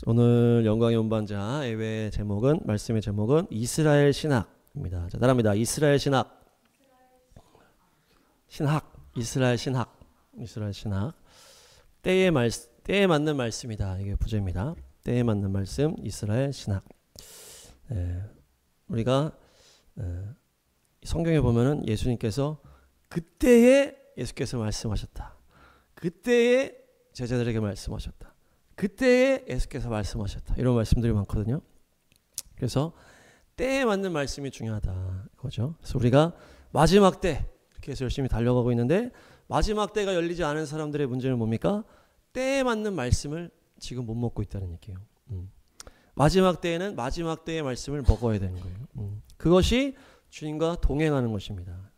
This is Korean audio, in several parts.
오늘 영광의 운반자 예외의 제목은 말씀의 제목은 이스라엘 신학입니다. 자, 따라합니다. 이스라엘 신학. 이스라엘 신학. 때에 맞는 말씀이다. 이게 부제입니다. 때에 맞는 말씀, 이스라엘 신학. 우리가 성경에 보면은 예수님께서 그때에 예수께서 말씀하셨다. 그때에 제자들에게 말씀하셨다. 그때에 예수께서 말씀하셨다. 이런 말씀들이 많거든요. 그래서 때에 맞는 말씀이 중요하다. 이거죠. 그래서 우리가 마지막 때 이렇게 해서 열심히 달려가고 있는데 마지막 때가 열리지 않은 사람들의 문제는 뭡니까? 때에 맞는 말씀을 지금 못 먹고 있다는 얘기예요. 마지막 때에는 마지막 때의 말씀을 먹어야 되는 거예요. 그것이 주님과 동행하는 것입니다.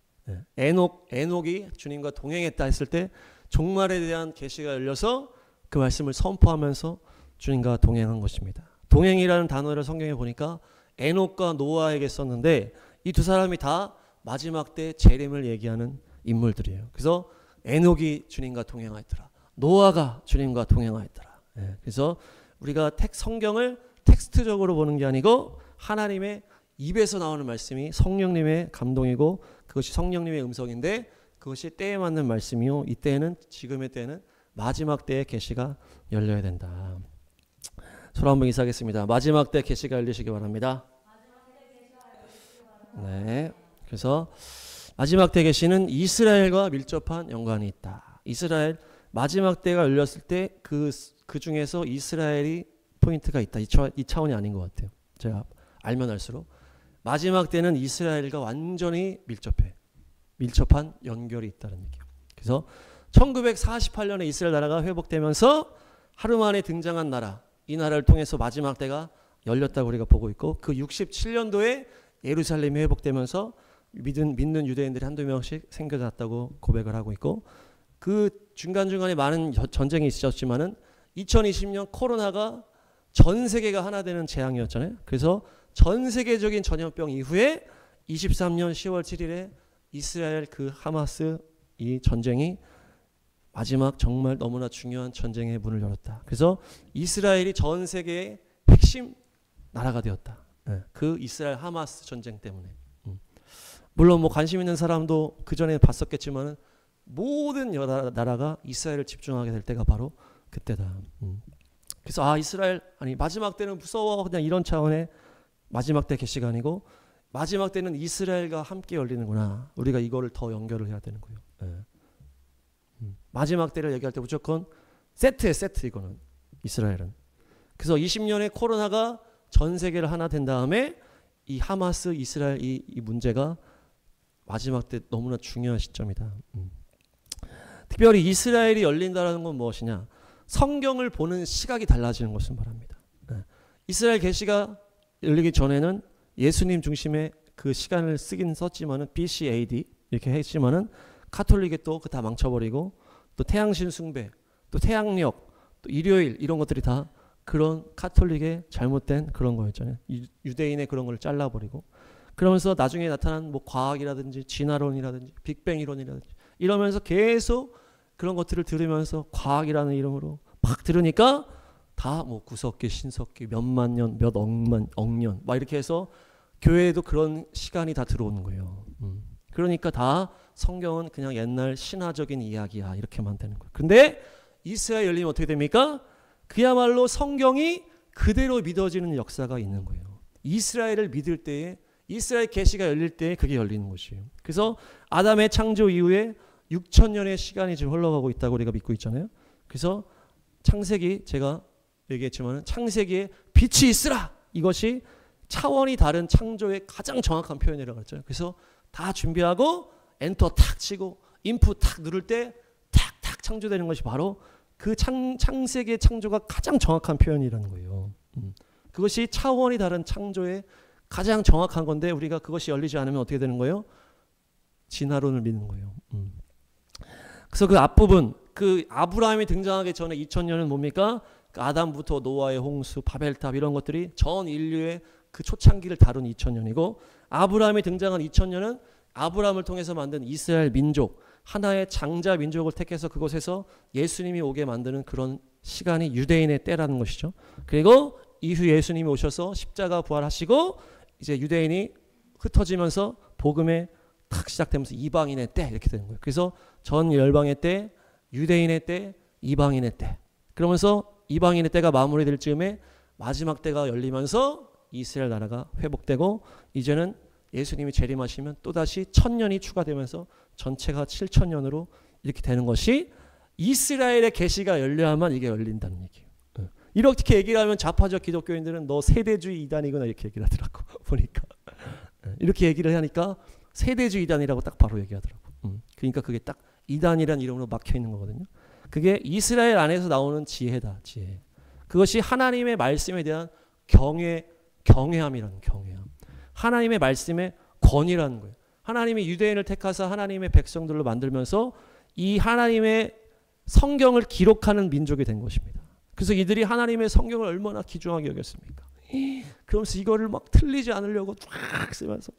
에녹이 주님과 동행했다 했을 때 종말에 대한 계시가 열려서 그 말씀을 선포하면서 주님과 동행한 것입니다. 동행이라는 단어를 성경에 보니까 에녹과 노아에게 썼는데 이 두 사람이 다 마지막 때 재림을 얘기하는 인물들이에요. 그래서 에녹이 주님과 동행하였더라. 노아가 주님과 동행하였더라. 그래서 우리가 성경을 텍스트적으로 보는 게 아니고 하나님의 입에서 나오는 말씀이 성령님의 감동이고 그것이 성령님의 음성인데 그것이 때에 맞는 말씀이요. 이때에는 지금의 때는 마지막 때의 계시가 열려야 된다. 서로 한번 인사하겠습니다. 마지막 때 계시가 열리시기 바랍니다. 네. 그래서 마지막 때 계시는 이스라엘과 밀접한 연관이 있다. 이스라엘 마지막 때가 열렸을 때 그 중에서 이스라엘이 포인트가 있다. 이 차원이 아닌 것 같아요. 제가 알면 알수록 마지막 때는 이스라엘과 완전히 밀접한 연결이 있다는 얘기예요. 그래서 1948년에 이스라엘 나라가 회복되면서 하루 만에 등장한 나라, 이 나라를 통해서 마지막 때가 열렸다고 우리가 보고 있고 그 67년도에 예루살렘이 회복되면서 믿는 유대인들이 한두 명씩 생겨났다고 고백을 하고 있고 그 중간중간에 많은 전쟁이 있었지만은 2020년 코로나가 전 세계가 하나 되는 재앙이었잖아요. 그래서 전 세계적인 전염병 이후에 23년 10월 7일에 이스라엘 그 하마스 이 전쟁이 마지막 정말 너무나 중요한 전쟁의 문을 열었다. 그래서 이스라엘이 전 세계의 핵심 나라가 되었다. 그 이스라엘 하마스 전쟁 때문에. 물론 뭐 관심 있는 사람도 그 전에 봤었겠지만 모든 나라가 이스라엘을 집중하게 될 때가 바로 그때다. 그래서 이스라엘 마지막 때는 무서워 그냥 이런 차원의 마지막 때 계시가 아니고 마지막 때는 이스라엘과 함께 열리는구나. 우리가 이거를 더 연결을 해야 되는 거예요. 마지막 때를 얘기할 때 무조건 세트에 세트 이거는 이스라엘은. 그래서 20년의 코로나가 전 세계를 하나 된 다음에 이 하마스 이스라엘 이 문제가 마지막 때 너무나 중요한 시점이다. 특별히 이스라엘이 열린다는 건 무엇이냐? 성경을 보는 시각이 달라지는 것을 말합니다. 이스라엘 계시가 열리기 전에는 예수님 중심의 그 시간을 쓰긴 썼지만은 BC AD 이렇게 했지만은 카톨릭이 또 그 다 망쳐버리고 또 태양신 숭배, 또 태양력, 또 일요일 이런 것들이 다 그런 카톨릭의 잘못된 그런 거였잖아요. 유대인의 그런 걸 잘라버리고 그러면서 나중에 나타난 뭐 과학이라든지 진화론이라든지 빅뱅 이론이라든지 이러면서 계속 그런 것들을 들으면서 과학이라는 이름으로 막 들으니까 다 뭐 구석기, 신석기, 몇만 년, 몇 억년 막 이렇게 해서 교회에도 그런 시간이 다 들어오는 거예요. 그러니까 다 성경은 그냥 옛날 신화적인 이야기야 이렇게만 되는 거예요. 근데 이스라엘 열리면 어떻게 됩니까? 그야말로 성경이 그대로 믿어지는 역사가 있는 거예요. 이스라엘을 믿을 때에 이스라엘 계시가 열릴 때에 그게 열리는 것이에요. 그래서 아담의 창조 이후에 6,000년의 시간이 지금 흘러가고 있다고 우리가 믿고 있잖아요. 그래서 창세기 제가 얘기했지만 창세기에 빛이 있으라 이것이 차원이 다른 창조의 가장 정확한 표현이라고 했잖아요. 그래서 다 준비하고 엔터 탁 치고 인풋 탁 누를 때 탁탁 창조되는 것이 바로 그 창세기의 창조가 가장 정확한 표현이라는 거예요. 그것이 차원이 다른 창조의 가장 정확한 건데 우리가 그것이 열리지 않으면 어떻게 되는 거예요? 진화론을 믿는 거예요. 그래서 그 앞부분 그 아브라함이 등장하기 전에 2000년은 뭡니까? 그 아담부터 노아의 홍수, 바벨탑 이런 것들이 전 인류의 그 초창기를 다룬 2000년이고 아브라함이 등장한 2000년은 아브라함을 통해서 만든 이스라엘 민족 하나의 장자 민족을 택해서 그곳에서 예수님이 오게 만드는 그런 시간이 유대인의 때라는 것이죠. 그리고 이후 예수님이 오셔서 십자가 부활하시고 이제 유대인이 흩어지면서 복음에 탁 시작되면서 이방인의 때 이렇게 되는 거예요. 그래서 전 열방의 때, 유대인의 때, 이방인의 때. 그러면서 이방인의 때가 마무리될 즈음에 마지막 때가 열리면서 이스라엘 나라가 회복되고 이제는 예수님이 재림하시면 또다시 1000년이 추가되면서 전체가 7000년으로 이렇게 되는 것이 이스라엘의 계시가 열려야만 이게 열린다는 얘기예요. 이렇게 얘기를 하면 좌파적 기독교인들은 너 세대주의 이단이구나 이렇게 얘기를 하더라고. 보니까 이렇게 얘기를 하니까 세대주의 이단이라고 딱 바로 얘기하더라고. 그러니까 그게 딱 이단이라는 이름으로 막혀 있는 거거든요. 그게 이스라엘 안에서 나오는 지혜다. 지혜. 그것이 하나님의 말씀에 대한 경외함이라는 경외함. 하나님의 말씀의 권위라는 거예요. 하나님이 유대인을 택하사 하나님의 백성들로 만들면서 이 하나님의 성경을 기록하는 민족이 된 것입니다. 그래서 이들이 하나님의 성경을 얼마나 귀중하게 여겼습니까? 그러면서 이거를 막 틀리지 않으려고 쫙 쓰면서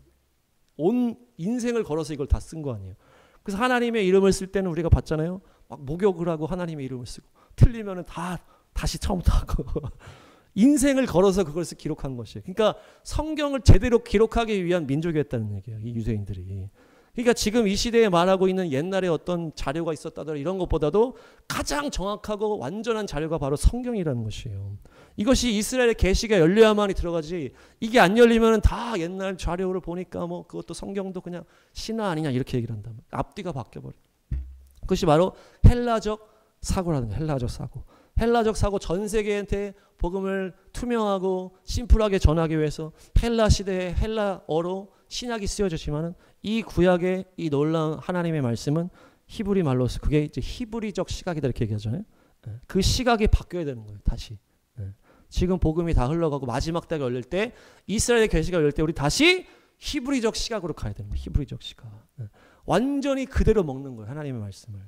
온 인생을 걸어서 이걸 다 쓴 거 아니에요. 그래서 하나님의 이름을 쓸 때는 우리가 봤잖아요. 막 목욕을 하고 하나님의 이름을 쓰고 틀리면은 다시 처음부터 하고 인생을 걸어서 그것을 기록한 것이에요. 그러니까 성경을 제대로 기록하기 위한 민족이었다는 얘기예요. 이 유대인들이. 그러니까 지금 이 시대에 말하고 있는 옛날에 어떤 자료가 있었다더라 이런 것보다도 가장 정확하고 완전한 자료가 바로 성경이라는 것이에요. 이것이 이스라엘의 계시가 열려야만이 들어가지 이게 안 열리면 다 옛날 자료를 보니까 뭐 그것도 성경도 그냥 신화 아니냐 이렇게 얘기를 한다. 앞뒤가 바뀌어버려. 그것이 바로 헬라적 사고라는 거예요. 헬라적 사고. 헬라적 사고 전 세계한테 복음을 투명하고 심플하게 전하기 위해서 헬라 시대에 헬라어로 신약이 쓰여졌지만은 이 구약의 이 놀라운 하나님의 말씀은 히브리 말로서 그게 이제 히브리적 시각이다 이렇게 얘기하잖아요. 그 시각이 바뀌어야 되는 거예요. 다시. 지금 복음이 다 흘러가고 마지막 때가 열릴 때 이스라엘의 계시가 열릴 때 우리 다시 히브리적 시각으로 가야 됩니다. 히브리적 시각. 완전히 그대로 먹는 거예요. 하나님의 말씀을.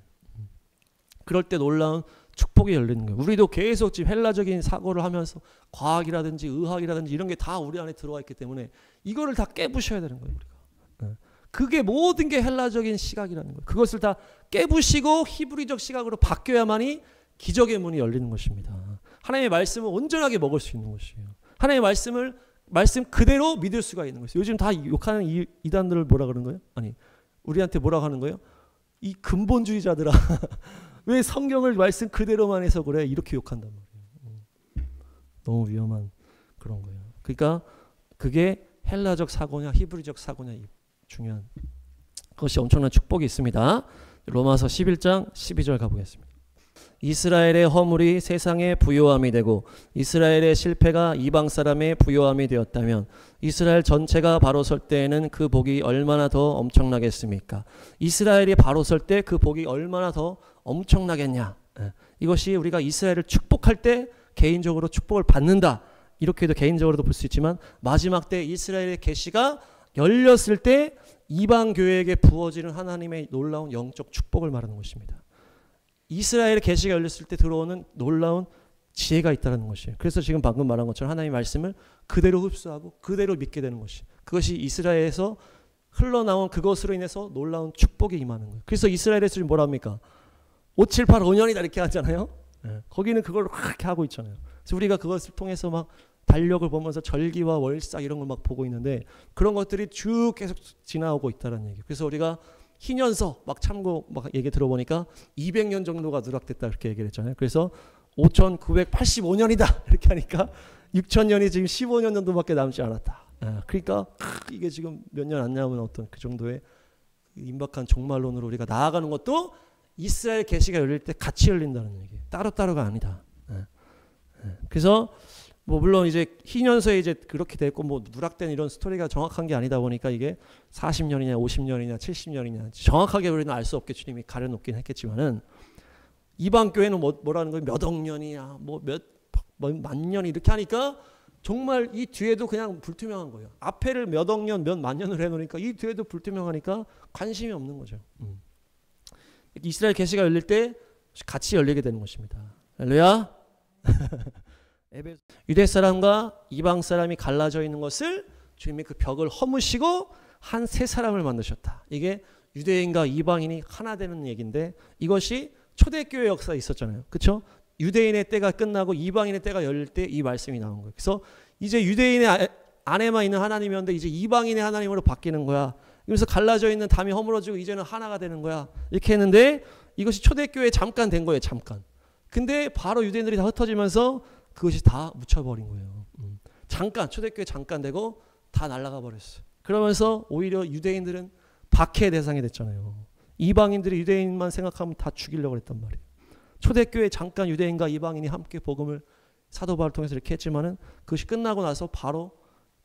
그럴 때 놀라운 축복이 열리는 거예요. 우리도 계속 지금 헬라적인 사고를 하면서 과학이라든지 의학이라든지 이런 게 다 우리 안에 들어와 있기 때문에 이거를 다 깨부셔야 되는 거예요. 우리가. 그게 모든 게 헬라적인 시각이라는 거예요. 그것을 다 깨부시고 히브리적 시각으로 바뀌어야만이 기적의 문이 열리는 것입니다. 하나님의 말씀을 온전하게 먹을 수 있는 것이에요. 하나님의 말씀 그대로 믿을 수가 있는 것이에요. 요즘 다 욕하는 이단들을 뭐라 그러는 거예요? 아니 우리한테 뭐라고 하는 거예요? 이 근본주의자들아 왜 성경을 말씀 그대로만 해서 그래? 이렇게 욕한단 말이에요. 너무 위험한 그런 거예요. 그러니까 그게 헬라적 사고냐 히브리적 사고냐 중요한 그것이 엄청난 축복이 있습니다. 로마서 11장 12절 가보겠습니다. 이스라엘의 허물이 세상의 부요함이 되고 이스라엘의 실패가 이방 사람의 부요함이 되었다면 이스라엘 전체가 바로 설 때에는 그 복이 얼마나 더 엄청나겠습니까? 이스라엘이 바로 설 때 그 복이 얼마나 더 엄청나겠냐. 이것이 우리가 이스라엘을 축복할 때 개인적으로 축복을 받는다. 이렇게도 개인적으로도 볼 수 있지만 마지막 때 이스라엘의 계시가 열렸을 때 이방 교회에게 부어지는 하나님의 놀라운 영적 축복을 말하는 것입니다. 이스라엘의 계시가 열렸을 때 들어오는 놀라운 지혜가 있다는 것이에요. 그래서 지금 방금 말한 것처럼 하나님의 말씀을 그대로 흡수하고 그대로 믿게 되는 것이 그것이 이스라엘에서 흘러나온 그것으로 인해서 놀라운 축복이 임하는 거예요. 그래서 이스라엘에서 지금 뭐라 합니까? 5785년이다 이렇게 하잖아요. 거기는 그걸 그렇게 하고 있잖아요. 그래서 우리가 그것을 통해서 막 달력을 보면서 절기와 월삭 이런 걸 막 보고 있는데 그런 것들이 쭉 계속 지나오고 있다는 얘기예요. 그래서 우리가 희년서 막 참고 막 얘기 들어보니까 200년 정도가 누락됐다 이렇게 얘기를 했잖아요. 그래서 5985년이다 이렇게 하니까 6000년이 지금 15년 정도밖에 남지 않았다. 그러니까 이게 지금 몇 년 안 남은 어떤 그 정도의 임박한 종말론으로 우리가 나아가는 것도 이스라엘 계시가 열릴 때 같이 열린다는 얘기예요. 따로따로가 아니다. 그래서 뭐 물론 이제 희년서에 이제 그렇게 됐고 뭐 누락된 이런 스토리가 정확한 게 아니다 보니까 이게 40년이냐 50년이냐 70년이냐 정확하게 우리는 알 수 없게 주님이 가려놓긴 했겠지만은 이방 교회는 뭐라는 거예요? 몇 억 년이냐 뭐 만 년 이렇게 하니까 정말 이 뒤에도 그냥 불투명한 거예요. 앞에를 몇 억 년 몇 만 년을 해놓으니까 이 뒤에도 불투명하니까 관심이 없는 거죠. 이스라엘 계시가 열릴 때 같이 열리게 되는 것입니다. 할렐루야. 유대 사람과 이방 사람이 갈라져 있는 것을 주님이 그 벽을 허무시고 한 세 사람을 만드셨다. 이게 유대인과 이방인이 하나 되는 얘기인데 이것이 초대교회 역사에 있었잖아요. 그렇죠? 유대인의 때가 끝나고 이방인의 때가 열릴 때 이 말씀이 나온 거예요. 그래서 이제 유대인의 안에만 있는 하나님이었는데 이제 이방인의 하나님으로 바뀌는 거야. 그래서 갈라져 있는 담이 허물어지고 이제는 하나가 되는 거야. 이렇게 했는데 이것이 초대교회에 잠깐 된 거예요. 잠깐. 근데 바로 유대인들이 다 흩어지면서 그것이 다 묻혀버린 거예요. 잠깐 초대교회 잠깐 되고 다 날아가 버렸어요. 그러면서 오히려 유대인들은 박해의 대상이 됐잖아요. 이방인들이 유대인만 생각하면 다 죽이려고 했단 말이에요. 초대교회 잠깐 유대인과 이방인이 함께 복음을 사도 바울을 통해서 이렇게 했지만은 그것이 끝나고 나서 바로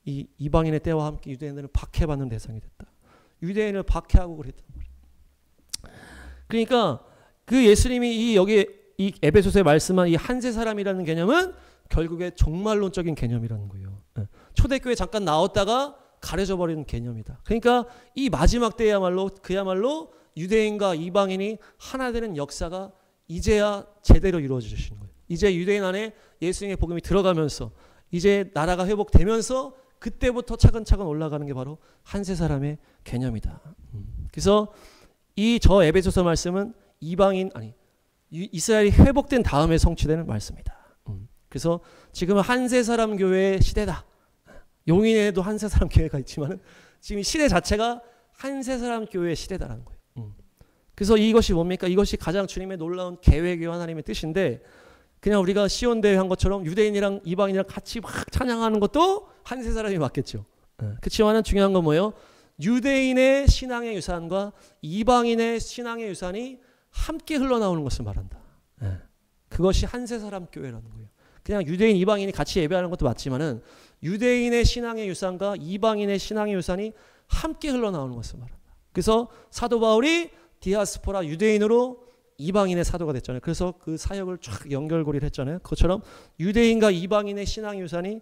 이 이방인의 때와 함께 유대인들은 박해받는 대상이 됐다. 유대인을 박해하고 그랬단 말이에요. 그러니까 그 예수님이 여기 이 에베소서에 말씀한 이 한세 사람이라는 개념은 결국에 종말론적인 개념이라는 거예요. 초대교회 잠깐 나왔다가 가려져 버리는 개념이다. 그러니까 이 마지막 때야말로 그야말로 유대인과 이방인이 하나 되는 역사가 이제야 제대로 이루어지시는 거예요. 이제 유대인 안에 예수님의 복음이 들어가면서 이제 나라가 회복되면서 그때부터 차근차근 올라가는 게 바로 한세 사람의 개념이다. 그래서 이 저 에베소서 말씀은 이스라엘이 회복된 다음에 성취되는 말씀이다. 그래서 지금은 한세 사람 교회의 시대다. 용인에도 한세 사람 교회가 있지만은 지금 시대 자체가 한세 사람 교회의 시대다라는 거예요. 그래서 이것이 뭡니까? 이것이 가장 주님의 놀라운 계획이요 하나님의 뜻인데 그냥 우리가 시온대회 한 것처럼 유대인이랑 이방인이랑 같이 막 찬양하는 것도 한세 사람이 맞겠죠. 그렇지만은 중요한 건 뭐예요? 유대인의 신앙의 유산과 이방인의 신앙의 유산이 함께 흘러나오는 것을 말한다. 그것이 한세 사람 교회라는 거예요. 그냥 유대인, 이방인이 같이 예배하는 것도 맞지만은 유대인의 신앙의 유산과 이방인의 신앙의 유산이 함께 흘러나오는 것을 말한다. 그래서 사도 바울이 디아스포라 유대인으로 이방인의 사도가 됐잖아요. 그래서 그 사역을 쫙 연결고리를 했잖아요. 그것처럼 유대인과 이방인의 신앙 유산이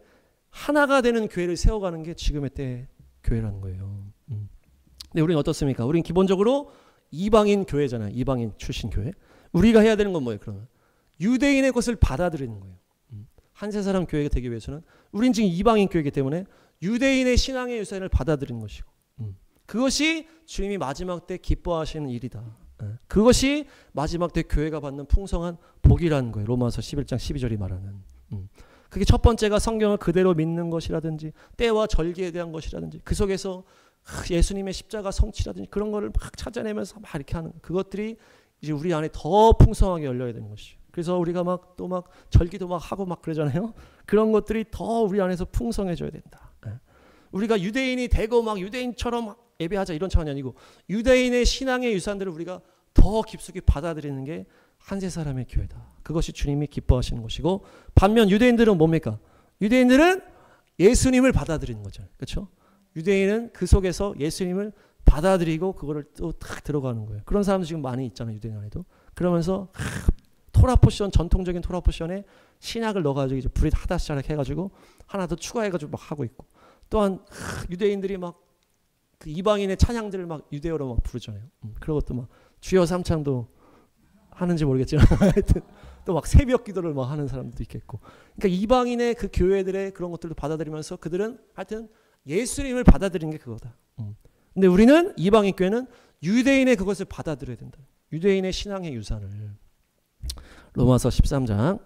하나가 되는 교회를 세워가는 게 지금의 때 교회라는 거예요. 근데 우리는 어떻습니까? 우리는 기본적으로 이방인 교회잖아요. 이방인 출신 교회. 우리가 해야 되는 건 뭐예요? 그러면 유대인의 것을 받아들이는 거예요. 한세 사람 교회가 되기 위해서는 우린 지금 이방인 교회이기 때문에 유대인의 신앙의 유산을 받아들이는 것이고 그것이 주님이 마지막 때 기뻐하시는 일이다. 그것이 마지막 때 교회가 받는 풍성한 복이라는 거예요. 로마서 11장 12절이 말하는. 그게 첫 번째가 성경을 그대로 믿는 것이라든지 때와 절기에 대한 것이라든지 그 속에서 예수님의 십자가 성취라든지 그런 거를 막 찾아내면서 막 이렇게 하는 그것들이 이제 우리 안에 더 풍성하게 열려야 되는 것이죠. 그래서 우리가 막 또 막 절기도 막 하고 막 그러잖아요. 그런 것들이 더 우리 안에서 풍성해져야 된다. 우리가 유대인이 되고 막 유대인처럼 예배하자 이런 차원이 아니고 유대인의 신앙의 유산들을 우리가 더 깊숙이 받아들이는 게 한세 사람의 교회다. 그것이 주님이 기뻐하시는 것이고 반면 유대인들은 뭡니까? 유대인들은 예수님을 받아들이는 거잖아요. 그렇죠? 유대인은 그 속에서 예수님을 받아들이고 그거를 또 탁 들어가는 거예요. 그런 사람도 지금 많이 있잖아요. 유대인 안에도. 그러면서 토라 포션 전통적인 토라 포션에 신약을 넣어가지고 이제 불이 하다시작 해가지고 하나 더 추가해가지고 막 하고 있고 또한 유대인들이 막 그 이방인의 찬양들을 막 유대어로 막 부르잖아요. 그런 것도 막 주여 삼창도 하는지 모르겠지만 하여튼 또 막 새벽 기도를 막 하는 사람도 있겠고 그러니까 이방인의 그 교회들의 그런 것들도 받아들이면서 그들은 하여튼 예수님을 받아들이는 게 그거다. 근데 우리는 이방인 교회는 유대인의 그것을 받아들여야 된다. 유대인의 신앙의 유산을. 로마서 13장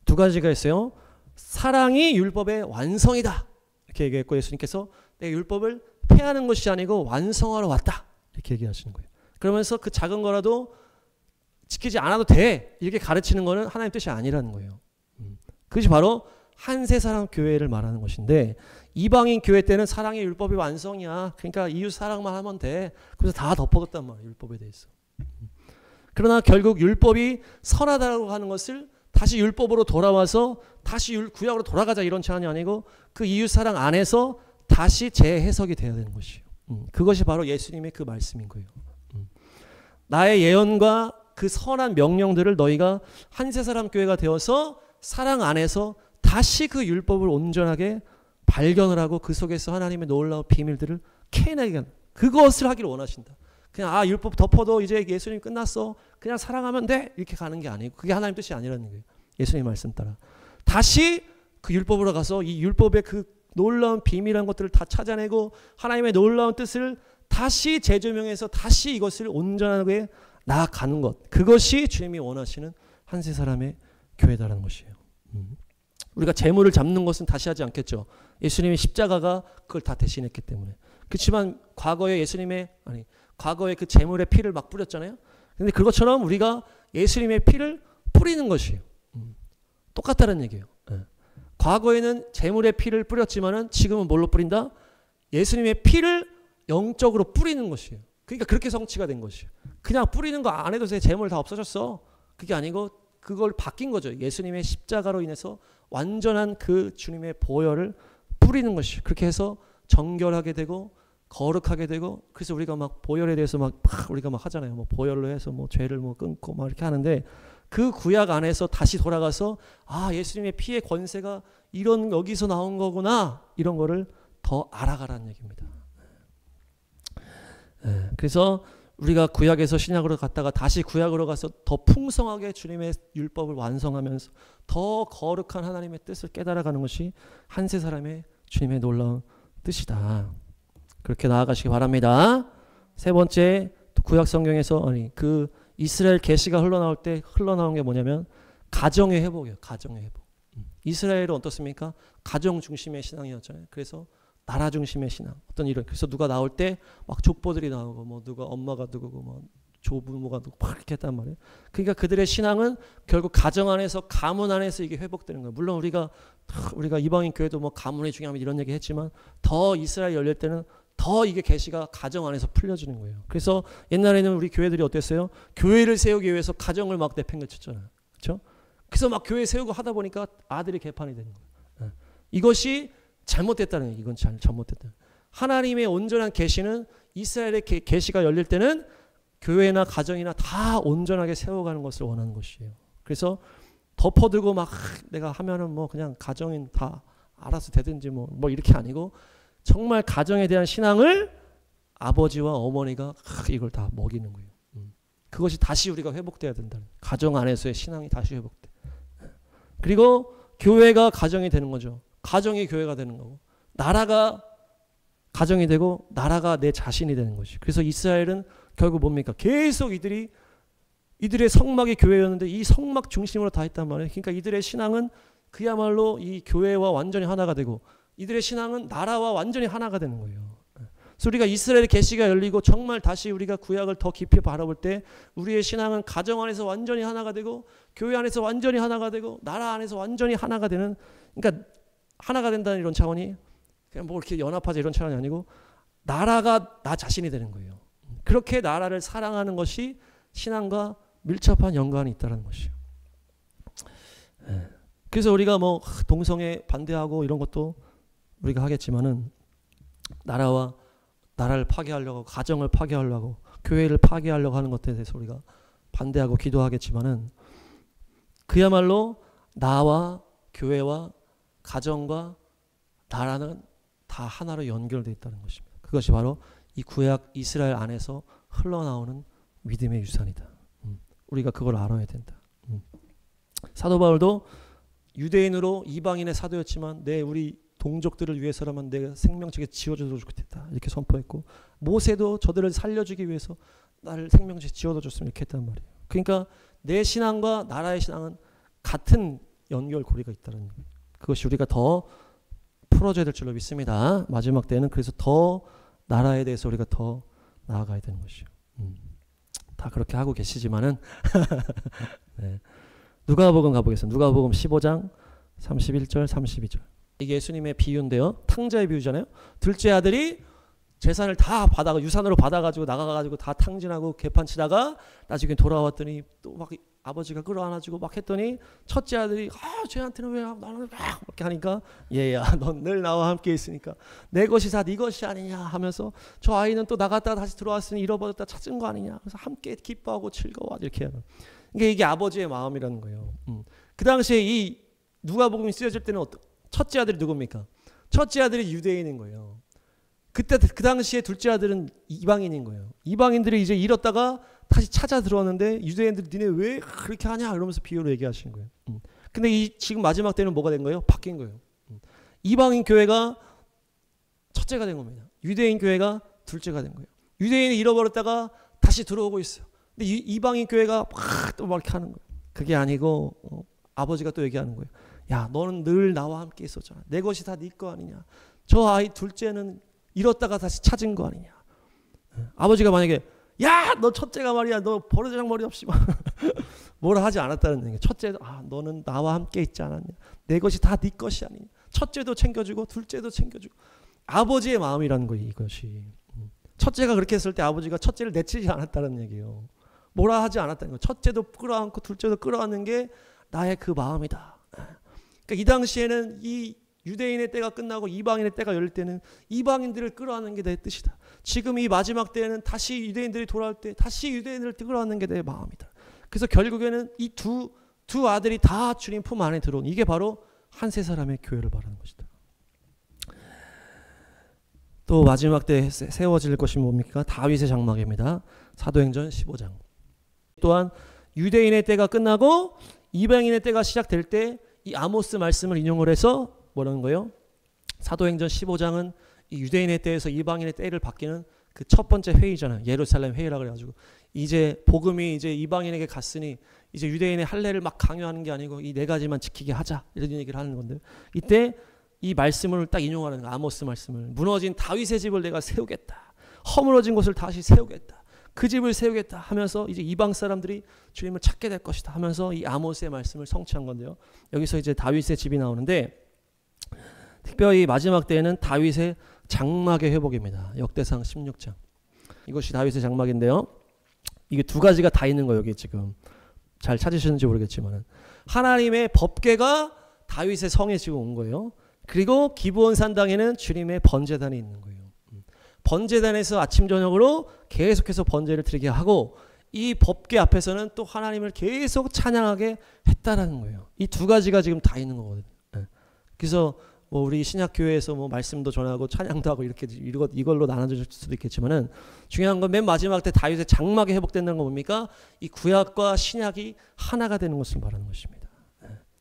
두 가지가 있어요. 사랑이 율법의 완성이다. 이렇게 얘기했고 예수님께서 내 율법을 폐하는 것이 아니고 완성하러 왔다. 이렇게 얘기하시는 거예요. 그러면서 그 작은 거라도 지키지 않아도 돼. 이렇게 가르치는 거는 하나님 뜻이 아니라는 거예요. 그것이 바로 한세 사람 교회를 말하는 것인데 이방인 교회 때는 사랑의 율법이 완성이야. 그러니까 이웃 사랑만 하면 돼. 그래서 다 덮어뒀단 말이야. 율법에 대해서. 그러나 결국 율법이 선하다고 하는 것을 다시 율법으로 돌아와서 다시 구약으로 돌아가자 이런 차원이 아니고 그 이웃 사랑 안에서 다시 재해석이 돼야 되는 것이에요. 그것이 바로 예수님의 그 말씀인 거예요. 나의 예언과 그 선한 명령들을 너희가 한세 사람 교회가 되어서 사랑 안에서 다시 그 율법을 온전하게 발견을 하고 그 속에서 하나님의 놀라운 비밀들을 캐내게 하는 그것을 하기를 원하신다. 그냥 율법 덮어도 이제 예수님 끝났어. 그냥 사랑하면 돼. 이렇게 가는 게 아니고 그게 하나님 뜻이 아니라는 거예요. 예수님 말씀 따라. 다시 그 율법으로 가서 이 율법의 그 놀라운 비밀한 것들을 다 찾아내고 하나님의 놀라운 뜻을 다시 재조명해서 다시 이것을 온전하게 나아가는 것. 그것이 주님이 원하시는 한세 사람의 교회다라는 것이에요. 우리가 재물을 잡는 것은 다시 하지 않겠죠. 예수님의 십자가가 그걸 다 대신했기 때문에. 그렇지만 과거에 과거에 그 재물의 피를 막 뿌렸잖아요. 근데 그것처럼 우리가 예수님의 피를 뿌리는 것이에요. 똑같다는 얘기예요. 과거에는 재물의 피를 뿌렸지만은 지금은 뭘로 뿌린다? 예수님의 피를 영적으로 뿌리는 것이에요. 그러니까 그렇게 성취가 된 것이에요. 그냥 뿌리는 거 안 해도 재물 다 없어졌어. 그게 아니고 그걸 바뀐 거죠. 예수님의 십자가로 인해서 완전한 그 주님의 보혈을 뿌리는 것이에요. 그렇게 해서 정결하게 되고 거룩하게 되고, 그래서 우리가 막 보혈에 대해서 막 우리가 막 하잖아요. 뭐 보혈로 해서 뭐 죄를 뭐 끊고 막 이렇게 하는데, 그 구약 안에서 다시 돌아가서 예수님의 피의 권세가 이런 여기서 나온 거구나, 이런 거를 더 알아가라는 얘기입니다. 그래서 우리가 구약에서 신약으로 갔다가 다시 구약으로 가서 더 풍성하게 주님의 율법을 완성하면서 더 거룩한 하나님의 뜻을 깨달아가는 것이 한세 사람의 주님의 놀라운 뜻이다. 그렇게 나아가시기 바랍니다. 세 번째, 구약 성경에서 그 이스라엘 계시가 흘러나올 때 흘러나온 게 뭐냐면 가정의 회복이에요. 가정의 회복. 이스라엘은 어떻습니까? 가정 중심의 신앙이었잖아요. 그래서 나라 중심의 신앙. 그래서 누가 나올 때 막 족보들이 나오고, 뭐 누가 엄마가 누구고, 뭐 조부모가 누구 막 이렇게 했단 말이에요. 그러니까 그들의 신앙은 결국 가정 안에서, 가문 안에서 이게 회복되는 거예요. 물론 우리가 이방인 교회도 뭐 가문이 중요하면 이런 얘기 했지만, 더 이스라엘 열릴 때는 더 이게 계시가 가정 안에서 풀려지는 거예요. 그래서 옛날에는 우리 교회들이 어땠어요? 교회를 세우기 위해서 가정을 막 내팽개쳤잖아요. 그렇죠? 그래서 막 교회 세우고 하다 보니까 아들이 개판이 되는 거예요. 이것이 잘못됐다는 얘기. 이건 잘못됐다. 하나님의 온전한 계시는, 이스라엘의 계시가 열릴 때는 교회나 가정이나 다 온전하게 세워가는 것을 원하는 것이에요. 그래서 덮어두고 막 내가 하면은 뭐 그냥 가정인 다 알아서 되든지 뭐 이렇게 아니고, 정말 가정에 대한 신앙을 아버지와 어머니가 이걸 다 먹이는 거예요. 그것이 다시 우리가 회복돼야 된다. 가정 안에서의 신앙이 다시 회복돼. 그리고 교회가 가정이 되는 거죠. 가정이 교회가 되는 거고, 나라가 가정이 되고, 나라가 내 자신이 되는 것이. 그래서 이스라엘은 결국 뭡니까? 계속 이들의 성막이 교회였는데 이 성막 중심으로 다 했단 말이에요. 그러니까 이들의 신앙은 그야말로 이 교회와 완전히 하나가 되고, 이들의 신앙은 나라와 완전히 하나가 되는 거예요. 그래서 우리가 이스라엘의 계시가 열리고 정말 다시 우리가 구약을 더 깊이 바라볼 때 우리의 신앙은 가정 안에서 완전히 하나가 되고, 교회 안에서 완전히 하나가 되고, 나라 안에서 완전히 하나가 되는, 그러니까 하나가 된다는 이런 차원이 그냥 뭐 이렇게 연합하자 이런 차원이 아니고, 나라가 나 자신이 되는 거예요. 그렇게 나라를 사랑하는 것이 신앙과 밀접한 연관이 있다는 것이에요. 그래서 우리가 뭐 동성애 반대하고 이런 것도 우리가 하겠지만은, 나라를 파괴하려고, 가정을 파괴하려고, 교회를 파괴하려고 하는 것에 대해서 우리가 반대하고 기도하겠지만은, 그야말로 나와 교회와 가정과 나라는 다 하나로 연결되어 있다는 것입니다. 그것이 바로 이 구약 이스라엘 안에서 흘러나오는 믿음의 유산이다. 우리가 그걸 알아야 된다. 사도 바울도 유대인으로 이방인의 사도였지만 우리 동족들을 위해서라면 내가 생명책에 지워줘도 좋겠다, 이렇게 선포했고, 모세도 저들을 살려주기 위해서 나를 생명책에 지워줬으면 이렇게 했단 말이에요. 그러니까 내 신앙과 나라의 신앙은 같은 연결고리가 있다는 거예요. 그것이 우리가 더 풀어줘야 될 줄로 믿습니다. 마지막 때는 그래서 더 나라에 대해서 우리가 더 나아가야 되는 것이요. 다 그렇게 하고 계시지만은 네. 누가복음 가보겠습니다. 누가복음 15장 31절 32절. 이게 예수님의 비유인데요. 탕자의 비유잖아요. 둘째 아들이 재산을 다 유산으로 받아가지고 나가가지고 다 탕진하고 개판치다가 나중에 돌아왔더니 또 막 아버지가 끌어안아주고 막 했더니 첫째 아들이 쟤한테는 왜 나는 이렇게 하니까, 얘야 넌 늘 나와 함께 있으니까 내 것이 다 네 것이 아니냐 하면서, 저 아이는 또 나갔다가 다시 들어왔으니 잃어버렸다 찾은 거 아니냐, 그래서 함께 기뻐하고 즐거워 이렇게 하는. 이게 아버지의 마음이라는 거예요. 그 당시에 이 누가복음이 쓰여질 때는 첫째 아들이 누굽니까? 첫째 아들이 유대인인 거예요. 그때 그 당시에 둘째 아들은 이방인인 거예요. 이방인들이 이제 잃었다가 다시 찾아 들어왔는데 유대인들이 니네 왜 그렇게 하냐 이러면서 비유로 얘기하시는 거예요. 근데 지금 마지막 때는 뭐가 된 거예요? 바뀐 거예요. 이방인 교회가 첫째가 된 겁니다. 유대인 교회가 둘째가 된 거예요. 유대인이 잃어버렸다가 다시 들어오고 있어요. 근데 이방인 교회가 또 막 이렇게 하는 거예요. 그게 아니고 아버지가 또 얘기하는 거예요. 야, 너는 늘 나와 함께 있었잖아. 내 것이 다 네 거 아니냐. 저 아이 둘째는 잃었다가 다시 찾은 거 아니냐. 아버지가 만약에 야, 너 첫째가 말이야, 너 버르장 머리 없이 뭐라 하지 않았다는 얘기예요. 첫째도 너는 나와 함께 있지 않았냐. 내 것이 다 네 것이 아니냐. 첫째도 챙겨주고 둘째도 챙겨주고. 아버지의 마음이라는 거예요, 이것이. 첫째가 그렇게 했을 때 아버지가 첫째를 내치지 않았다는 얘기예요. 뭐라 하지 않았다는 거예요. 첫째도 끌어안고 둘째도 끌어안는 게 나의 그 마음이다. 그러니까 이 당시에는 이 유대인의 때가 끝나고 이방인의 때가 열릴 때는 이방인들을 끌어안는 게 내 뜻이다. 지금 이 마지막 때에는 다시 유대인들이 돌아올 때 다시 유대인들을 끌어안는 게 내 마음이다. 그래서 결국에는 이 두 아들이 다 주님 품 안에 들어온 이게 바로 한 세 사람의 교회를 말하는 것이다. 또 마지막 때 세워질 것이 뭡니까? 다윗의 장막입니다. 사도행전 15장. 또한 유대인의 때가 끝나고 이방인의 때가 시작될 때 이 아모스 말씀을 인용을 해서 뭐라는 거예요? 사도행전 15장은 이 유대인의 때에서 이방인의 때를 바뀌는 그 첫 번째 회의잖아요. 예루살렘 회의라 그래가지고 이제 복음이 이제 이방인에게 갔으니 이제 유대인의 할례를 막 강요하는 게 아니고 이 네 가지만 지키게 하자 이런 얘기를 하는 건데 이때 이 말씀을 딱 인용하는 거예요. 아모스 말씀을. 무너진 다윗의 집을 내가 세우겠다. 허물어진 곳을 다시 세우겠다. 그 집을 세우겠다 하면서 이제 이방 사람들이 주님을 찾게 될 것이다 하면서 이 아모스의 말씀을 성취한 건데요. 여기서 이제 다윗의 집이 나오는데 특별히 마지막 때에는 다윗의 장막의 회복입니다. 역대상 16장. 이것이 다윗의 장막인데요. 이게 두 가지가 다 있는 거예요. 여기 지금 잘 찾으시는지 모르겠지만 하나님의 법궤가 다윗의 성에 지금 온 거예요. 그리고 기브온 산당에는 주님의 번제단이 있는 거예요. 번제단에서 아침 저녁으로 계속해서 번제를 드리게 하고 이 법궤 앞에서는 또 하나님을 계속 찬양하게 했다라는 거예요. 이 두 가지가 지금 다 있는 거거든요. 그래서 뭐 우리 신약교회에서 뭐 말씀도 전하고 찬양도 하고 이렇게 이걸로 나눠질 수도 있겠지만은 중요한 건 맨 마지막 때 다윗의 장막이 회복된다는 건 뭡니까? 이 구약과 신약이 하나가 되는 것을 말하는 것입니다.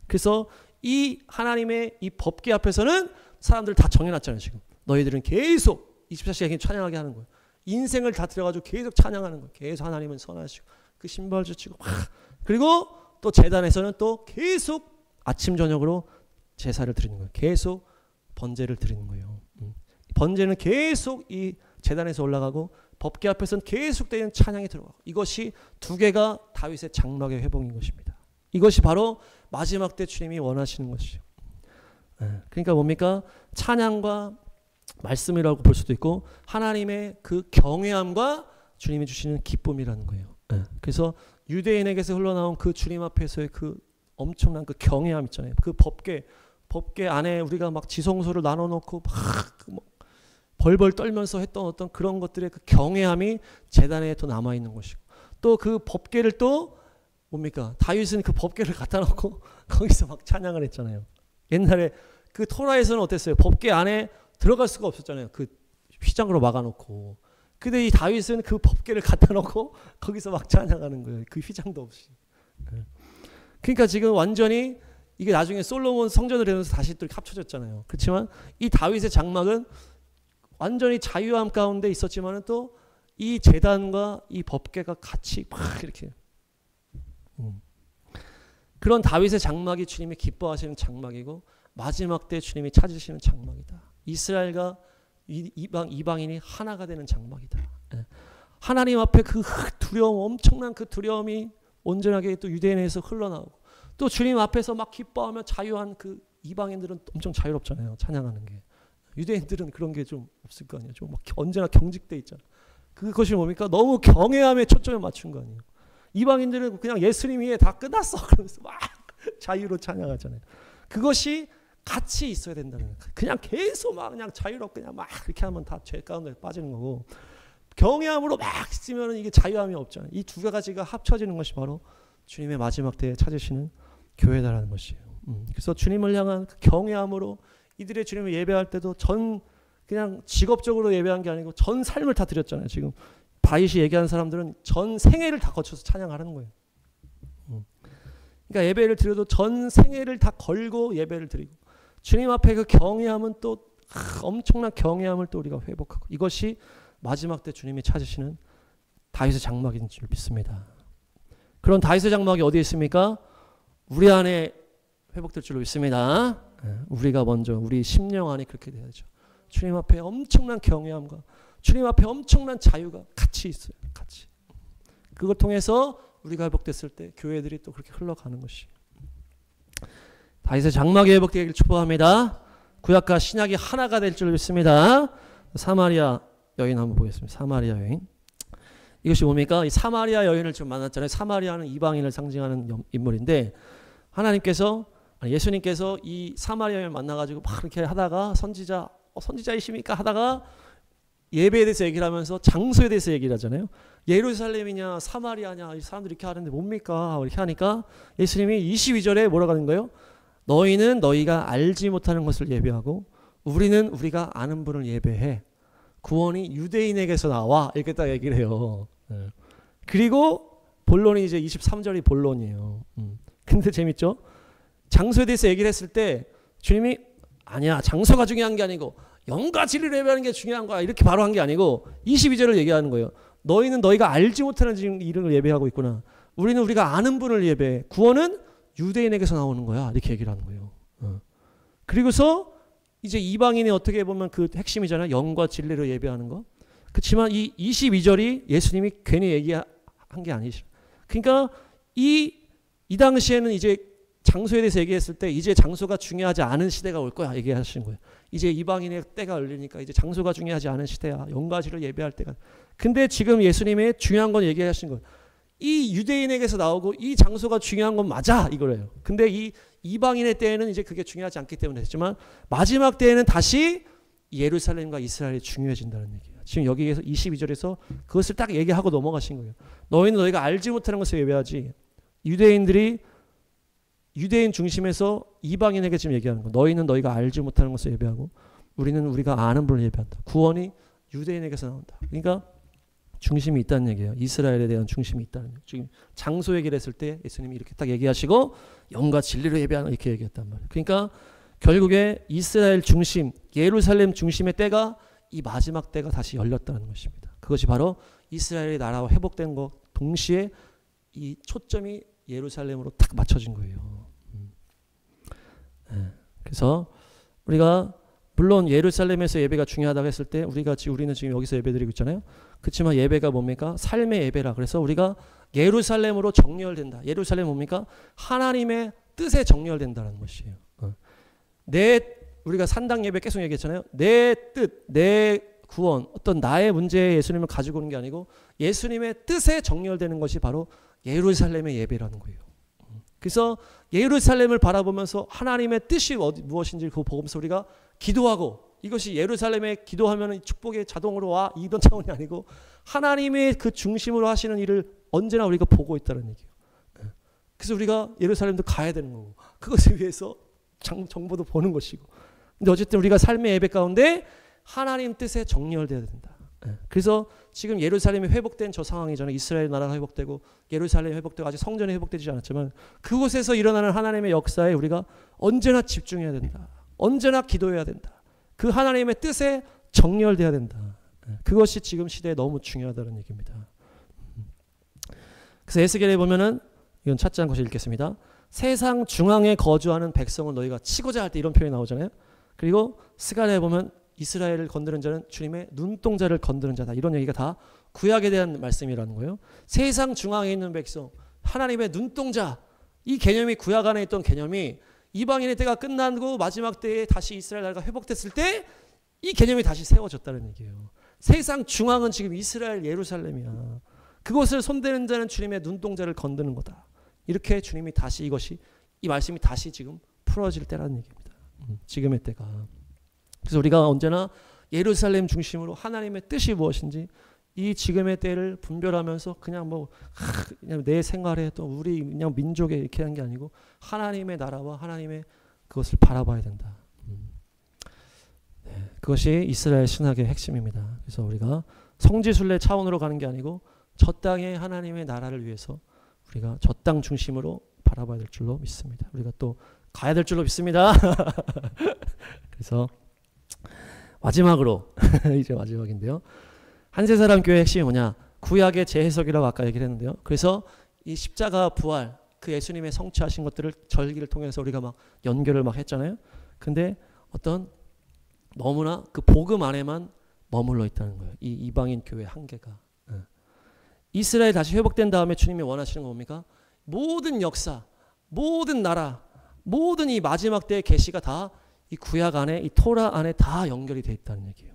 그래서 이 하나님의 이 법궤 앞에서는 사람들 다 정해놨잖아요. 지금 너희들은 계속 24시간 찬양하게 하는 거예요. 인생을 다 들여가지고 계속 찬양하는 거예요. 계속 하나님은 선하시고 그 신발 주치고 그리고 또 제단에서는 또 계속 아침 저녁으로 제사를 드리는 거예요. 계속 번제를 드리는 거예요. 번제는 계속 이 제단에서 올라가고 법궤 앞에서는 계속되는 찬양이 들어가고 이것이 두 개가 다윗의 장막의 회복인 것입니다. 이것이 바로 마지막 때 주님이 원하시는 것이죠. 그러니까 뭡니까? 찬양과 말씀이라고 볼 수도 있고 하나님의 그 경외함과 주님이 주시는 기쁨이라는 거예요. 그래서 유대인에게서 흘러나온 그 주님 앞에서의 그 엄청난 그 경외함 있잖아요. 그 법궤 안에 우리가 막 지성소를 나눠놓고 막 벌벌 떨면서 했던 어떤 그런 것들의 그 경외함이 제단에 더 남아있는 것이고 또 그 법궤를 또 뭡니까? 다윗은 그 법궤를 갖다 놓고 거기서 막 찬양을 했잖아요. 옛날에 그 토라에서는 어땠어요? 법궤 안에 들어갈 수가 없었잖아요. 그 휘장으로 막아놓고. 근데 이 다윗은 그 법궤를 갖다 놓고 거기서 막 찬양하는 거예요. 그 휘장도 없이. 그러니까 지금 완전히 이게 나중에 솔로몬 성전을 되면서 다시 또 합쳐졌잖아요. 그렇지만 이 다윗의 장막은 완전히 자유함 가운데 있었지만 또 이 제단과 이 법궤가 같이 막 이렇게 그런 다윗의 장막이 주님이 기뻐하시는 장막이고 마지막 때 주님이 찾으시는 장막이다. 이스라엘과 이방인이 하나가 되는 장막이다. 하나님 앞에 그 두려움, 엄청난 그 두려움이 온전하게 또 유대인에서 흘러나오고 또 주님 앞에서 막 기뻐하며 자유한 그 이방인들은 엄청 자유롭잖아요. 찬양하는 게. 유대인들은 그런 게 좀 없을 거 아니에요. 좀 막 언제나 경직돼 있잖아. 그것이 뭡니까? 너무 경외함에 초점을 맞춘 거 아니에요. 이방인들은 그냥 예수님 위에 다 끝났어. 그러면서 막 자유로 찬양하잖아요. 그것이 같이 있어야 된다는 거예요. 그냥 계속 막 그냥 자유롭게 그냥 막 이렇게 하면 다 죄 가운데 빠지는 거고 경외함으로 막 있으면 이게 자유함이 없잖아요. 이 두 가지가 합쳐지는 것이 바로 주님의 마지막 때에 찾으시는 교회다라는 것이에요. 그래서 주님을 향한 그 경외함으로 이들의 주님을 예배할 때도 그냥 직업적으로 예배한 게 아니고 전 삶을 다 드렸잖아요. 지금 바이시 얘기하는 사람들은 전 생애를 다 거쳐서 찬양하는 거예요. 그러니까 예배를 드려도 전 생애를 다 걸고 예배를 드리고 주님 앞에 그 경외함은 또 엄청난 경외함을 또 우리가 회복하고 이것이 마지막 때 주님이 찾으시는 다윗의 장막인 줄 믿습니다. 그런 다윗의 장막이 어디에 있습니까? 우리 안에 회복될 줄로 믿습니다. 우리가 먼저 우리 심령 안에 그렇게 돼야죠. 주님 앞에 엄청난 경외함과 주님 앞에 엄청난 자유가 같이 있어요. 같이. 그걸 통해서 우리가 회복됐을 때 교회들이 또 그렇게 흘러가는 것이. 다윗의 장막이 회복되기를 축복합니다. 구약과 신약이 하나가 될 줄 믿습니다. 사마리아 여인 한번 보겠습니다. 사마리아 여인. 이것이 뭡니까? 이 사마리아 여인을 지금 만났잖아요. 사마리아는 이방인을 상징하는 인물인데 하나님께서 예수님께서 이 사마리아 여인을 만나가지고 막 이렇게 하다가 선지자이십니까? 하다가 예배에 대해서 얘기를 하면서 장소에 대해서 얘기를 하잖아요. 예루살렘이냐 사마리아냐 이 사람들이 이렇게 하는데 뭡니까? 이렇게 하니까 예수님이 22절에 뭐라고 하는 거예요? 너희는 너희가 알지 못하는 것을 예배하고 우리는 우리가 아는 분을 예배해. 구원이 유대인에게서 나와. 이렇게 딱 얘기를 해요. 그리고 본론이 이제 23절이 본론이에요. 근데 재밌죠? 장소에 대해서 얘기를 했을 때 주님이 아니야 장소가 중요한 게 아니고 영과 진리를 예배하는 게 중요한 거야. 이렇게 바로 한 게 아니고 22절을 얘기하는 거예요. 너희는 너희가 알지 못하는 이름을 예배하고 있구나. 우리는 우리가 아는 분을 예배해. 구원은 유대인에게서 나오는 거야. 이렇게 얘기를 하는 거예요. 그리고서 이제 이방인이 어떻게 보면 그 핵심이잖아요. 영과 진리를 예배하는 거. 그렇지만 이 22절이 예수님이 괜히 얘기한 게 아니죠. 그러니까 이 당시에는 이제 장소에 대해서 얘기했을 때 이제 장소가 중요하지 않은 시대가 올 거야. 얘기하시는 거예요. 이제 이방인의 때가 열리니까 이제 장소가 중요하지 않은 시대야. 영과 진리를 예배할 때가. 근데 지금 예수님의 중요한 건 얘기하신 거예요. 이 유대인에게서 나오고 이 장소가 중요한 건 맞아 이거래요. 근데 이 이방인의 때에는 이제 그게 중요하지 않기 때문에 했지만 마지막 때에는 다시 예루살렘과 이스라엘이 중요해진다는 얘기예요. 지금 여기에서 22절에서 그것을 딱 얘기하고 넘어가신 거예요. 너희는 너희가 알지 못하는 것을 예배하지. 유대인들이 유대인 중심에서 이방인에게 지금 얘기하는 거예요. 너희는 너희가 알지 못하는 것을 예배하고 우리는 우리가 아는 분을 예배한다. 구원이 유대인에게서 나온다. 그러니까 중심이 있다는 얘기예요. 이스라엘에 대한 중심이 있다는 얘기예요. 지금 장소 얘기를 했을 때 예수님이 이렇게 딱 얘기하시고 영과 진리로 예배하는 이렇게 얘기했단 말이에요. 그러니까 결국에 이스라엘 중심, 예루살렘 중심의 때가 이 마지막 때가 다시 열렸다는 것입니다. 그것이 바로 이스라엘의 나라와 회복된 것 동시에 이 초점이 예루살렘으로 딱 맞춰진 거예요. 그래서 우리가 물론 예루살렘에서 예배가 중요하다고 했을 때 우리는 지금 여기서 예배드리고 있잖아요. 그렇지만 예배가 뭡니까? 삶의 예배라. 그래서 우리가 예루살렘으로 정렬된다. 예루살렘 뭡니까? 하나님의 뜻에 정렬된다는 것이에요. 우리가 산당 예배 계속 얘기했잖아요. 내 뜻, 내 구원, 어떤 나의 문제에 예수님을 가지고 오는 게 아니고 예수님의 뜻에 정렬되는 것이 바로 예루살렘의 예배라는 거예요. 그래서 예루살렘을 바라보면서 하나님의 뜻이 무엇인지 그거 보면서 우리가 기도하고 이것이 예루살렘에 기도하면 축복이 자동으로 와 이런 차원이 아니고 하나님의 그 중심으로 하시는 일을 언제나 우리가 보고 있다는 얘기예요. 그래서 우리가 예루살렘도 가야 되는 거고 그것을 위해서 정보도 보는 것이고 근데 어쨌든 우리가 삶의 예배 가운데 하나님 뜻에 정렬되어야 된다. 그래서 지금 예루살렘이 회복된 저 상황이잖아요. 이스라엘 나라가 회복되고 예루살렘이 회복되고 아직 성전이 회복되지 않았지만 그곳에서 일어나는 하나님의 역사에 우리가 언제나 집중해야 된다. 언제나 기도해야 된다. 그 하나님의 뜻에 정렬돼야 된다. 그것이 지금 시대에 너무 중요하다는 얘기입니다. 그래서 에스겔에 보면은 이건 찾지 않고 읽겠습니다. 세상 중앙에 거주하는 백성을 너희가 치고자 할 때 이런 표현이 나오잖아요. 그리고 스가랴에 보면 이스라엘을 건드는 자는 주님의 눈동자를 건드는 자다. 이런 얘기가 다 구약에 대한 말씀이라는 거예요. 세상 중앙에 있는 백성, 하나님의 눈동자. 이 개념이 구약 안에 있던 개념이 이방인의 때가 끝나고 마지막 때에 다시 이스라엘 나라가 회복됐을 때 이 개념이 다시 세워졌다는 얘기예요. 세상 중앙은 지금 이스라엘 예루살렘이야. 그곳을 손대는 자는 주님의 눈동자를 건드는 거다. 이렇게 주님이 다시 이 말씀이 다시 지금 풀어질 때라는 얘기입니다. 지금의 때가. 그래서 우리가 언제나 예루살렘 중심으로 하나님의 뜻이 무엇인지 이 지금의 때를 분별하면서 그냥 그냥 내 생활에 또 우리 그냥 민족에 이렇게 하는 게 아니고 하나님의 나라와 하나님의 그것을 바라봐야 된다. 그것이 이스라엘 신학의 핵심입니다. 그래서 우리가 성지순례 차원으로 가는 게 아니고 저 땅의 하나님의 나라를 위해서 우리가 저 땅 중심으로 바라봐야 될 줄로 믿습니다. 우리가 또 가야 될 줄로 믿습니다. 그래서 마지막으로 이제 마지막인데요. 한세사람 교회의 핵심이 뭐냐? 구약의 재해석이라고 아까 얘기를 했는데요. 그래서 이 십자가 부활, 그 예수님의 성취하신 것들을 절기를 통해서 우리가 막 연결을 막 했잖아요. 근데 어떤 너무나 그 복음 안에만 머물러 있다는 거예요. 이 이방인 교회 한계가. 이스라엘 다시 회복된 다음에 주님이 원하시는 건 뭡니까? 모든 역사, 모든 나라, 모든 이 마지막 때의 계시가 다 이 구약 안에, 이 토라 안에 다 연결이 돼 있다는 얘기예요.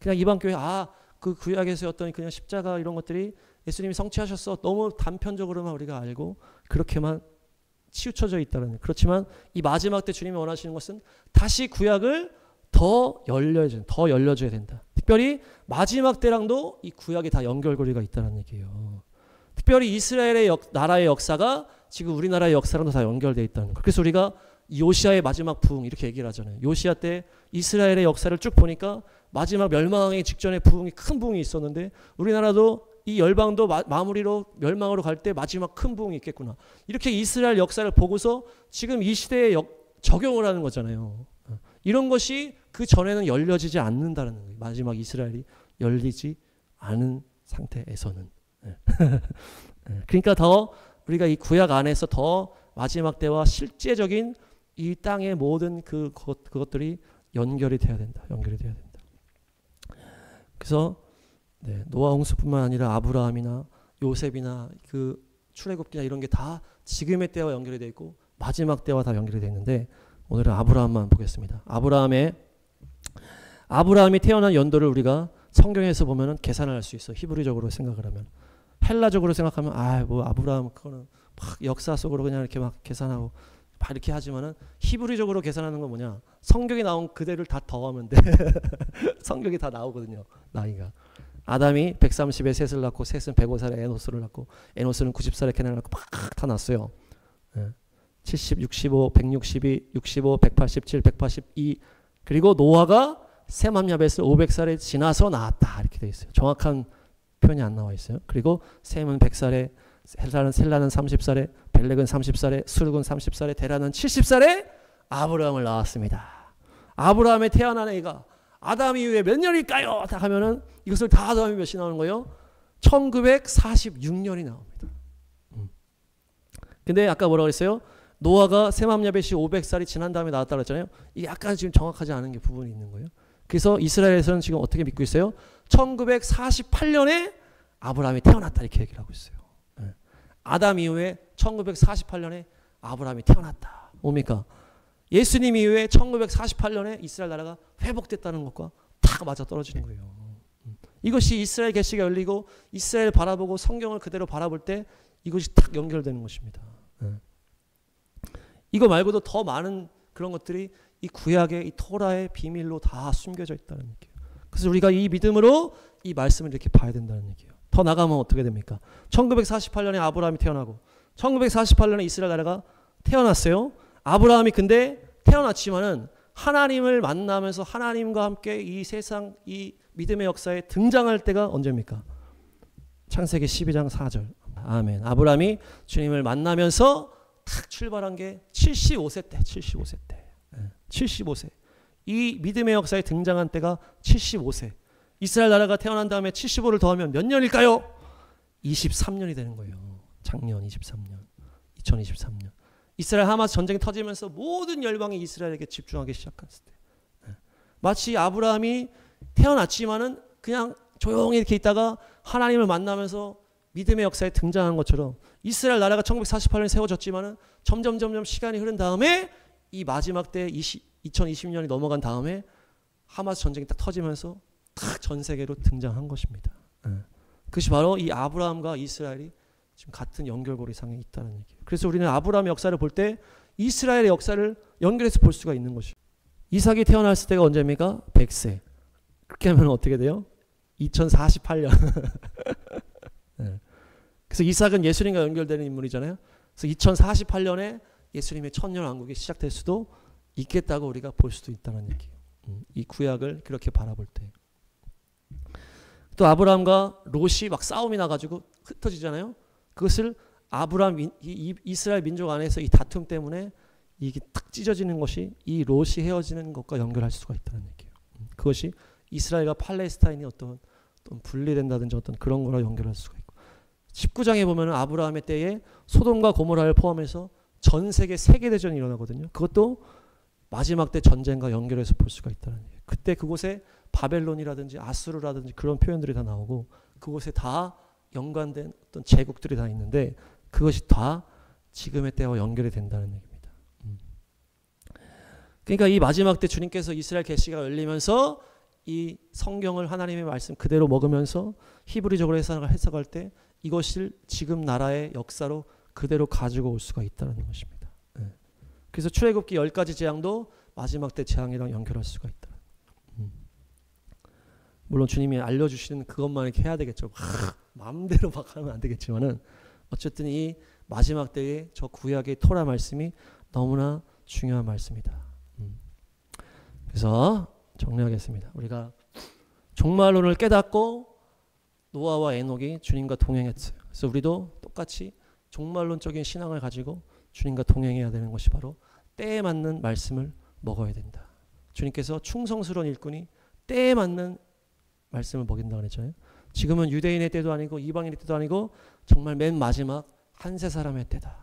그냥 이방 교회 그 구약에서 어떤 그냥 십자가 이런 것들이 예수님이 성취하셨어. 너무 단편적으로만 우리가 알고 그렇게만 치우쳐져 있다는 거예요. 그렇지만 이 마지막 때 주님이 원하시는 것은 다시 구약을 더 열려줘야 된다. 특별히 마지막 때랑도 이 구약이 다 연결고리가 있다는 얘기예요. 특별히 이스라엘의 나라의 역사가 지금 우리나라의 역사랑도 다 연결되어 있다는 거예요. 그래서 우리가 요시아의 마지막 부흥 이렇게 얘기를 하잖아요. 요시아 때 이스라엘의 역사를 쭉 보니까 마지막 멸망의 직전에 큰 부흥이 있었는데 우리나라도 이 열방도 마무리로 멸망으로 갈 때 마지막 큰 부흥이 있겠구나. 이렇게 이스라엘 역사를 보고서 지금 이 시대에 적용을 하는 거잖아요. 이런 것이 그 전에는 열려지지 않는다는 거예요. 마지막 이스라엘이 열리지 않은 상태에서는. 그러니까 더 우리가 이 구약 안에서 더 마지막 때와 실제적인 이 땅의 모든 그것들이 연결이 돼야 된다. 그래서 노아 홍수뿐만 아니라 아브라함이나 요셉이나 그 출애굽기나 이런 게 다 지금의 때와 연결이 되어 있고 마지막 때와 다 연결이 되어 있는데 오늘은 아브라함만 보겠습니다. 아브라함이 태어난 연도를 우리가 성경에서 보면은 계산을 할 수 있어. 히브리적으로 생각을 하면. 헬라적으로 생각하면 아브라함 그거는 막 역사 속으로 그냥 이렇게 막 계산하고 막 이렇게 하지만은 히브리적으로 계산하는 건 뭐냐? 성경에 나온 그대를 다 더하면 돼. 성경이 다 나오거든요. 나이가. 아담이 130에 셋을 낳고 셋은 105살에 에노스를 낳고 에노스는 90살에 케나를 낳고 막 다 낳았어요. 70, 65, 162, 65, 187, 182 그리고 노아가 셈 야벳을 500살에 지나서 낳았다 이렇게 돼 있어요. 정확한 표현이 안 나와 있어요. 그리고 셈은 100살에 셀라는 30살에 벨렉은 30살에 수룩은 30살에 데라는 70살에 아브라함을 낳았습니다. 아브라함에 태어난 애가 아담 이후에 몇 년일까요? 다 하면은 이것을 다 더하면 몇이 나오는 거예요? 1946년이 나옵니다. 근데 아까 뭐라고 했어요? 노아가 셈함야벳이 500살이 지난 다음에 나왔다고 했잖아요. 이게 약간 지금 정확하지 않은 게 부분이 있는 거예요. 그래서 이스라엘에서는 지금 어떻게 믿고 있어요? 1948년에 아브라함이 태어났다 이렇게 얘기를 하고 있어요. 아담 이후에 1948년에 아브라함이 태어났다. 뭡니까? 예수님 이후에 1948년에 이스라엘 나라가 회복됐다는 것과 딱 맞아 떨어지는 거예요. 이것이 이스라엘 계시가 열리고 이스라엘 바라보고 성경을 그대로 바라볼 때 이것이 딱 연결되는 것입니다. 이거 말고도 더 많은 그런 것들이 이 구약의 이 토라의 비밀로 다 숨겨져 있다는 얘기예요. 그래서 우리가 이 믿음으로 이 말씀을 이렇게 봐야 된다는 얘기예요. 더 나가면 어떻게 됩니까? 1948년에 아브라함이 태어나고 1948년에 이스라엘 나라가 태어났어요. 아브라함이 근데 태어났지만은 하나님을 만나면서 하나님과 함께 이 세상 이 믿음의 역사에 등장할 때가 언제입니까? 창세기 12장 4절. 아멘. 아브라함이 주님을 만나면서 탁 출발한 게 75세 때. 75세. 이 믿음의 역사에 등장한 때가 75세. 이스라엘 나라가 태어난 다음에 75를 더하면 몇 년일까요? 23년이 되는 거예요. 작년 23년. 2023년. 이스라엘 하마스 전쟁이 터지면서 모든 열방이 이스라엘에게 집중하기 시작했을 때. 마치 아브라함이 태어났지만은 그냥 조용히 이렇게 있다가 하나님을 만나면서 믿음의 역사에 등장한 것처럼 이스라엘 나라가 1948년에 세워졌지만은 점점 시간이 흐른 다음에 이 마지막 때 2020년이 넘어간 다음에 하마스 전쟁이 딱 터지면서 딱 전 세계로 등장한 것입니다. 그것이 바로 이 아브라함과 이스라엘이 지금 같은 연결고리상에 있다는 얘기예요. 그래서 우리는 아브라함의 역사를 볼 때 이스라엘의 역사를 연결해서 볼 수가 있는 것이에요. 이삭이 태어났을 때가 언제입니까? 100세. 그렇게 하면 어떻게 돼요? 2048년. 그래서 이삭은 예수님과 연결되는 인물이잖아요. 그래서 2048년에 예수님의 천년왕국이 시작될 수도 있겠다고 우리가 볼 수도 있다는 얘기예요. 이 구약을 그렇게 바라볼 때. 또 아브라함과 롯이 막 싸움이 나가지고 흩어지잖아요. 그것을 아브라함 이스라엘 민족 안에서 이 다툼 때문에 이게 탁 찢어지는 것이 이 롯이 헤어지는 것과 연결할 수가 있다는 얘기예요. 그것이 이스라엘과 팔레스타인이 어떤 분리된다든지 어떤 그런 거랑 연결할 수가 있고 19장에 보면 아브라함의 때에 소돔과 고모라를 포함해서 전 세계 세계대전이 일어나거든요. 그것도 마지막 때 전쟁과 연결해서 볼 수가 있다는 얘기예요. 그때 그곳에 바벨론이라든지 아수르라든지 그런 표현들이 다 나오고 그곳에 다 연관된 어떤 제국들이 다 있는데 그것이 다 지금의 때와 연결이 된다는 얘기입니다. 그러니까 이 마지막 때 주님께서 이스라엘 계시가 열리면서 이 성경을 하나님의 말씀 그대로 먹으면서 히브리적으로 해석할 때 이것을 지금 나라의 역사로 그대로 가지고 올 수가 있다는 것입니다. 그래서 출애굽기 10가지 재앙도 마지막 때 재앙이랑 연결할 수가 있다. 물론 주님이 알려주시는 것만 이렇게 해야 되겠죠. 마음대로 막 하면 안 되겠지만은 어쨌든 이 마지막 때의 저 구약의 토라 말씀이 너무나 중요한 말씀이다. 그래서 정리하겠습니다. 우리가 종말론을 깨닫고 노아와 에녹이 주님과 동행했어요. 그래서 우리도 똑같이 종말론적인 신앙을 가지고 주님과 동행해야 되는 것이 바로 때에 맞는 말씀을 먹어야 된다. 주님께서 충성스러운 일꾼이 때에 맞는 말씀을 먹인다고 그랬잖아요. 지금은 유대인의 때도 아니고 이방인의 때도 아니고 정말 맨 마지막 한세 사람의 때다.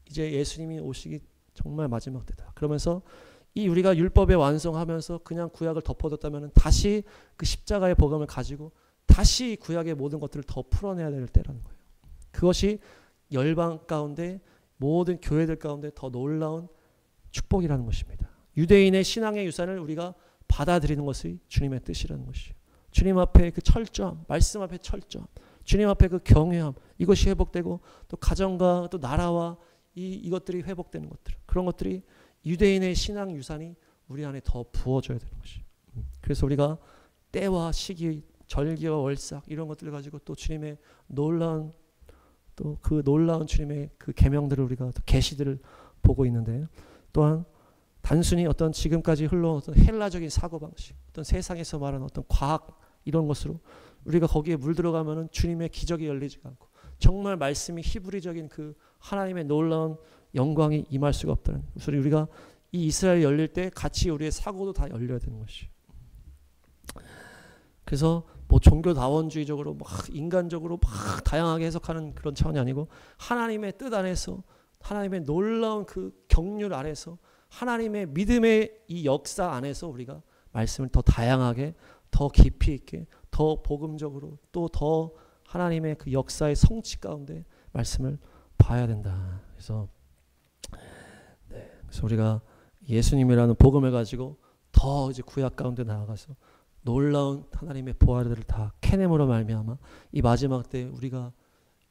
이제 예수님이 오시기 정말 마지막 때다. 그러면서 이 우리가 율법에 완성하면서 그냥 구약을 덮어뒀다면 다시 그 십자가의 복음을 가지고 다시 구약의 모든 것들을 더 풀어내야 될 때라는 거예요. 그것이 열방 가운데 모든 교회들 가운데 더 놀라운 축복이라는 것입니다. 유대인의 신앙의 유산을 우리가 받아들이는 것이 주님의 뜻이라는 것이에요. 주님 앞에 그 철저함, 말씀 앞에 철저함, 주님 앞에 그 경외함, 이것이 회복되고 또 가정과 또 나라와 이것들이 회복되는 것들, 그런 것들이 유대인의 신앙 유산이 우리 안에 더 부어져야 되는 것이에요. 그래서 우리가 때와 시기, 절기와 월삭 이런 것들을 가지고 또 주님의 놀라운 또 그 놀라운 주님의 그 계명들을 우리가 또 계시들을 보고 있는데 또한 단순히 어떤 지금까지 흘러온 어떤 헬라적인 사고방식, 어떤 세상에서 말하는 어떤 과학 이런 것으로 우리가 거기에 물들어가면은 주님의 기적이 열리지가 않고 정말 말씀이 히브리적인 그 하나님의 놀라운 영광이 임할 수가 없다는. 그래서 우리가 이 이스라엘 열릴 때 같이 우리의 사고도 다 열려야 되는 것이에요. 그래서 뭐 종교다원주의적으로 막 인간적으로 막 다양하게 해석하는 그런 차원이 아니고 하나님의 뜻 안에서 하나님의 놀라운 그 경륜 안에서 하나님의 믿음의 이 역사 안에서 우리가 말씀을 더 다양하게 더 깊이 있게 더 복음적으로 또 더 하나님의 그 역사의 성취 가운데 말씀을 봐야 된다. 그래서 우리가 예수님이라는 복음을 가지고 더 이제 구약 가운데 나아가서 놀라운 하나님의 보화들을 다 캐냄으로 말미암아 이 마지막 때 우리가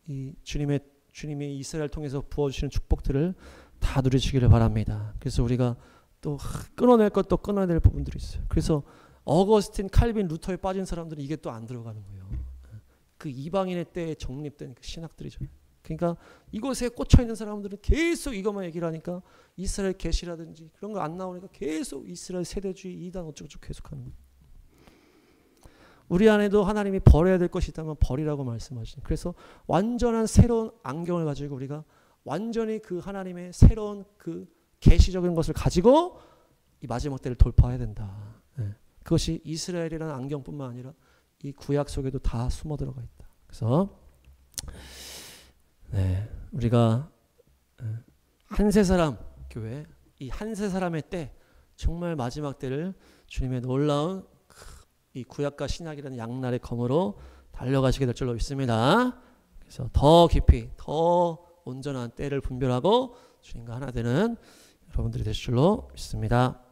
이 주님이 이스라엘 통해서 부어주시는 축복들을 다 누리시기를 바랍니다. 그래서 우리가 또 끊어낼 것도 끊어낼 부분들이 있어요. 그래서 어거스틴, 칼빈, 루터에 빠진 사람들은 이게 또 안 들어가는 거예요. 그 이방인의 때에 정립된 그 신학들이죠. 그러니까 이곳에 꽂혀 있는 사람들은 계속 이것만 얘기를 하니까 이스라엘 계시라든지 그런 거 안 나오니까 계속 이스라엘 세대주의 이단 어쩌고저쩌고 계속하는 거예요. 우리 안에도 하나님이 버려야 될 것이 있다면 버리라고 말씀하시는. 그래서 완전한 새로운 안경을 가지고 우리가 완전히 그 하나님의 새로운 그 계시적인 것을 가지고 이 마지막 때를 돌파해야 된다. 그것이 이스라엘이라는 안경뿐만 아니라 이 구약 속에도 다 숨어 들어가 있다. 그래서 우리가 한세 사람 교회, 이 한세 사람의 때 정말 마지막 때를 주님의 놀라운 이 구약과 신약이라는 양날의 검으로 달려가시게 될 줄로 믿습니다. 그래서 더 깊이 더 온전한 때를 분별하고 주님과 하나 되는 여러분들이 되실 줄로 믿습니다.